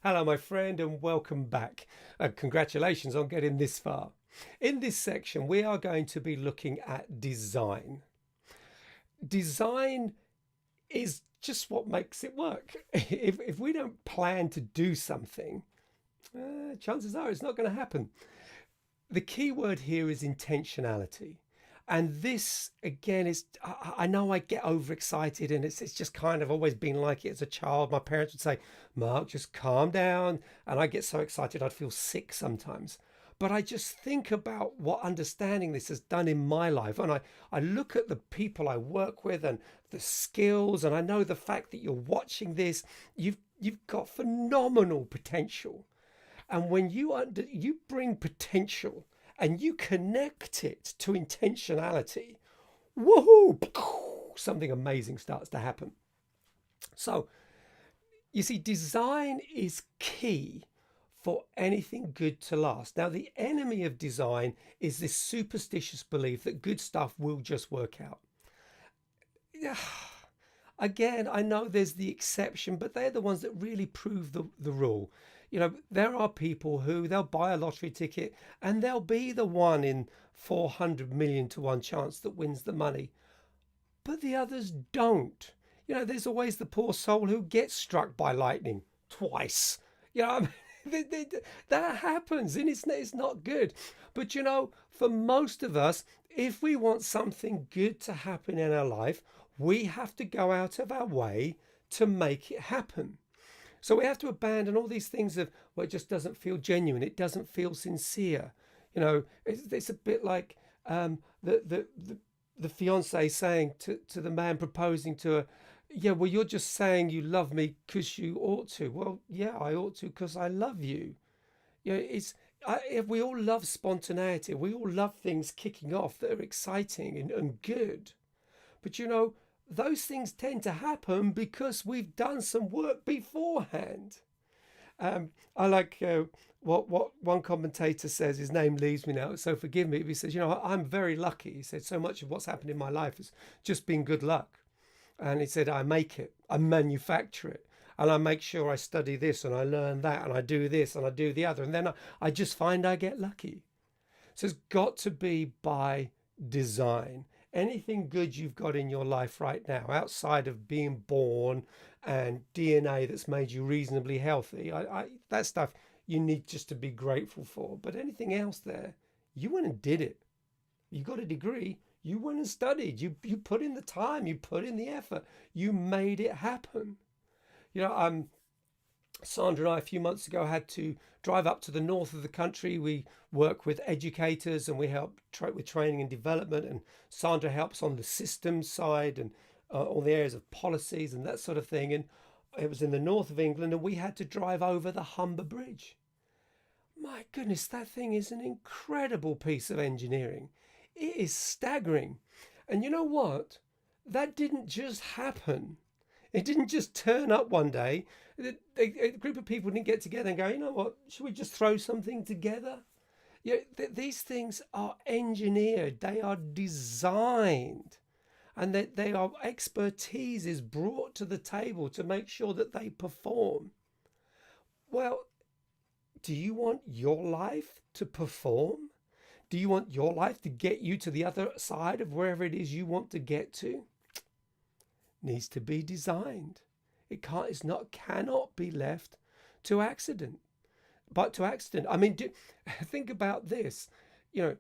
Hello, my friend, and welcome back. Congratulations on getting this far. In this section, we are going to be looking at design. Design is just what makes it work. If we don't plan to do something, chances are it's not going to happen. The key word here is intentionality. And this again is, I know I get overexcited, and it's just kind of always been like it as a child. My parents would say, Mark, just calm down. And I get so excited, I'd feel sick sometimes. But I just think about what understanding this has done in my life. And I look at the people I work with and the skills, and I know the fact that you're watching this, you've got phenomenal potential. And when you bring potential and you connect it to intentionality, woohoo, something amazing starts to happen. So you see, design is key for anything good to last. Now, the enemy of design is this superstitious belief that good stuff will just work out. Again, I know there's the exception, but they're the ones that really prove the rule. There are people who they'll buy a lottery ticket and they'll be the one in 400 million to one chance that wins the money, but the others don't. There's always the poor soul who gets struck by lightning twice. I mean, that happens, and it's not good. But for most of us, if we want something good to happen in our life, we have to go out of our way to make it happen. So we have to abandon all these things of, well, it just doesn't feel genuine. It doesn't feel sincere. It's a bit like the fiance saying to the man proposing to her, yeah, well, you're just saying you love me because you ought to. Well, yeah, I ought to because I love you. If we all love spontaneity. We all love things kicking off that are exciting and good. But those things tend to happen because we've done some work beforehand. I like what one commentator says. His name leaves me now, so forgive me. He says, I'm very lucky. He said, so much of what's happened in my life has just been good luck. And he said, I make it, I manufacture it, and I make sure I study this and I learn that and I do this and I do the other. And then I just find I get lucky. So it's got to be by design. Anything good you've got in your life right now, outside of being born and DNA that's made you reasonably healthy, that stuff you need just to be grateful for. But anything else there, you went and did it. You got a degree, you went and studied, you put in the time, you put in the effort, you made it happen. Sandra and I, a few months ago, had to drive up to the north of the country. We work with educators and we help with training and development. And Sandra helps on the systems side and all the areas of policies and that sort of thing. And it was in the north of England, and we had to drive over the Humber Bridge. My goodness, that thing is an incredible piece of engineering. It is staggering. And you know what? That didn't just happen. It didn't just turn up one day. A group of people didn't get together and go, you know what, should we just throw something together? These things are engineered, they are designed, and that they are expertise is brought to the table to make sure that they perform. Well, do you want your life to perform? Do you want your life to get you to the other side of wherever it is you want to get to? Needs to be designed. Cannot be left to accident. But to accident, I mean, think about this. You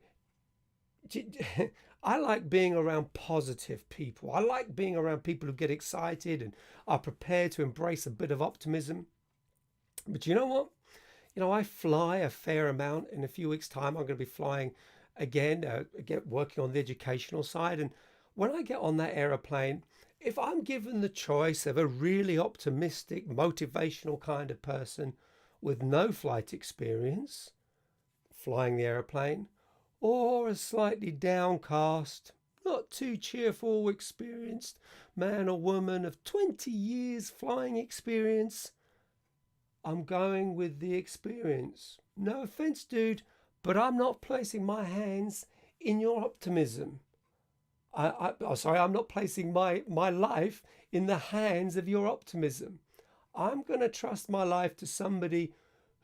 know, I like being around positive people. I like being around people who get excited and are prepared to embrace a bit of optimism. But you know what? I fly a fair amount. In a few weeks' time, I'm going to be flying again, working on the educational side. And when I get on that aeroplane, if I'm given the choice of a really optimistic, motivational kind of person with no flight experience flying the aeroplane, or a slightly downcast, not too cheerful, experienced man or woman of 20 years flying experience, I'm going with the experience. No offense, dude, but I'm not placing my hands in your optimism. I'm not placing my life in the hands of your optimism. I'm going to trust my life to somebody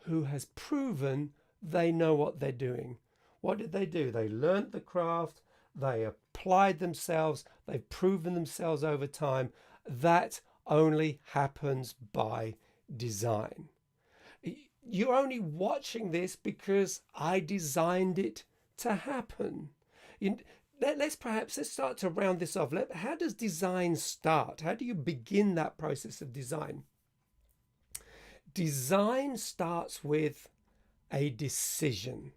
who has proven they know what they're doing. What did they do? They learnt the craft, they applied themselves, they've proven themselves over time. That only happens by design. You're only watching this because I designed it to happen. You, let's start to round this off. How does design start? How do you begin that process of design? Design starts with a decision.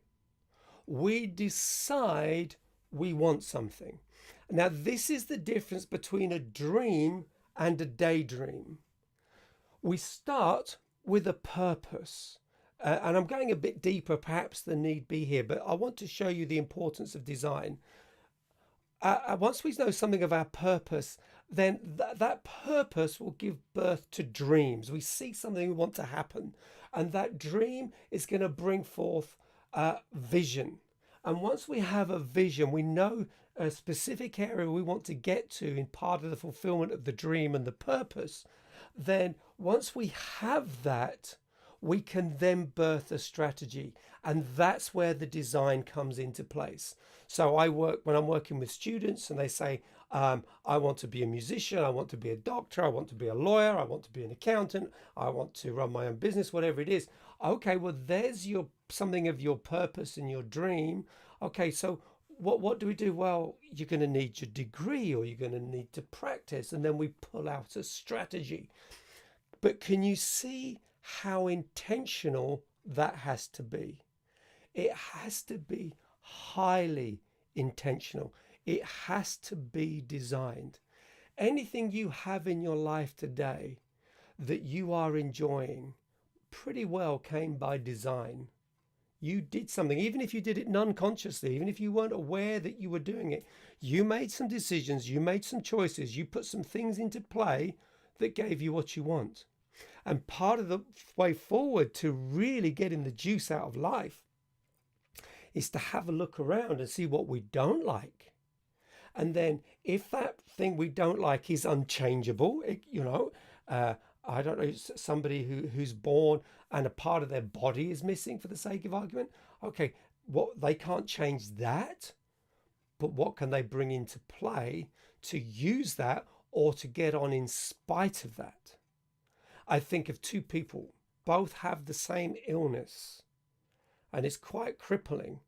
We decide we want something. Now, this is the difference between a dream and a daydream. We start with a purpose. And I'm going a bit deeper perhaps than need be here, but I want to show you the importance of design. Once we know something of our purpose, then that purpose will give birth to dreams. We see something we want to happen, and that dream is going to bring forth vision. And once we have a vision, we know a specific area we want to get to in part of the fulfillment of the dream and the purpose. Then once we have that, we can then birth a strategy, and that's where the design comes into place. So when I'm working with students and they say, I want to be a musician, I want to be a doctor, I want to be a lawyer, I want to be an accountant, I want to run my own business, whatever it is. Okay, well, there's something of your purpose and your dream. Okay, so what do we do? Well, you're going to need your degree, or you're going to need to practice, and then we pull out a strategy. But can you see how intentional that has to be? It has to be highly intentional. It has to be designed. Anything you have in your life today that you are enjoying pretty well came by design. You did something, even if you did it non-consciously, even if you weren't aware that you were doing it. You made some decisions, you made some choices, you put some things into play that gave you what you want. And part of the way forward to really getting the juice out of life is to have a look around and see what we don't like. And then if that thing we don't like is unchangeable, I don't know, somebody who's born and a part of their body is missing, for the sake of argument. Okay, they can't change that, but what can they bring into play to use that or to get on in spite of that? I think of two people, both have the same illness, and it's quite crippling.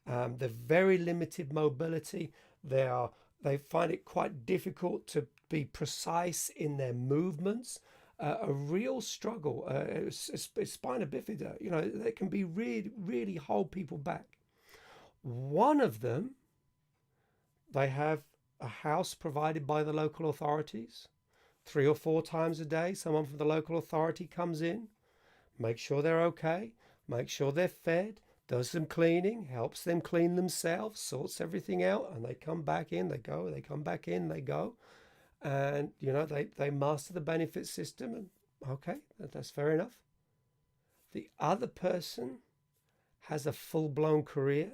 They're very limited mobility. They find it quite difficult to be precise in their movements. A real struggle. Spina bifida, that can be really, really hold people back. One of them, they have a house provided by the local authorities. 3 or 4 times a day, someone from the local authority comes in, makes sure they're okay, makes sure they're fed, does some cleaning, helps them clean themselves, sorts everything out, and they come back in, they go, they come back in, they go. And, they master the benefit system, and okay, that's fair enough. The other person has a full-blown career.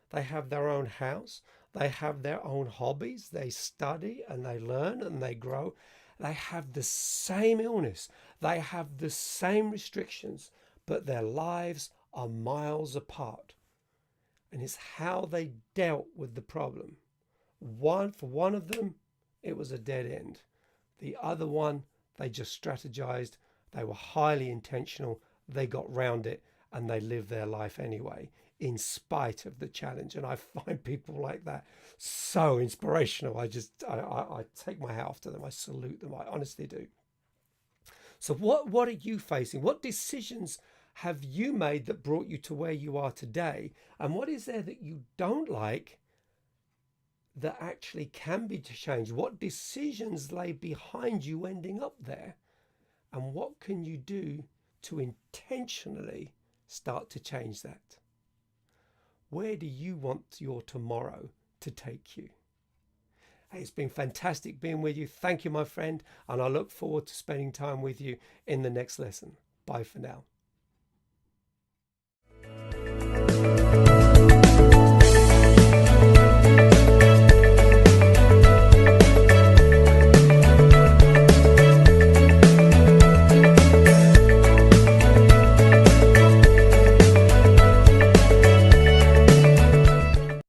They have their own house. They have their own hobbies. They study and they learn and they grow. They have the same illness. They have the same restrictions, but their lives are miles apart. And it's how they dealt with the problem. For one of them, it was a dead end. The other one, they just strategized. They were highly intentional. They got round it and they lived their life anyway, in spite of the challenge. And I find people like that so inspirational. I take my hat off to them. I salute them. I honestly do. So what are you facing? What decisions have you made that brought you to where you are today? And what is there that you don't like that actually can be changed? What decisions lay behind you ending up there? And what can you do to intentionally start to change that? Where do you want your tomorrow to take you? Hey, it's been fantastic being with you. Thank you, my friend. And I look forward to spending time with you in the next lesson. Bye for now.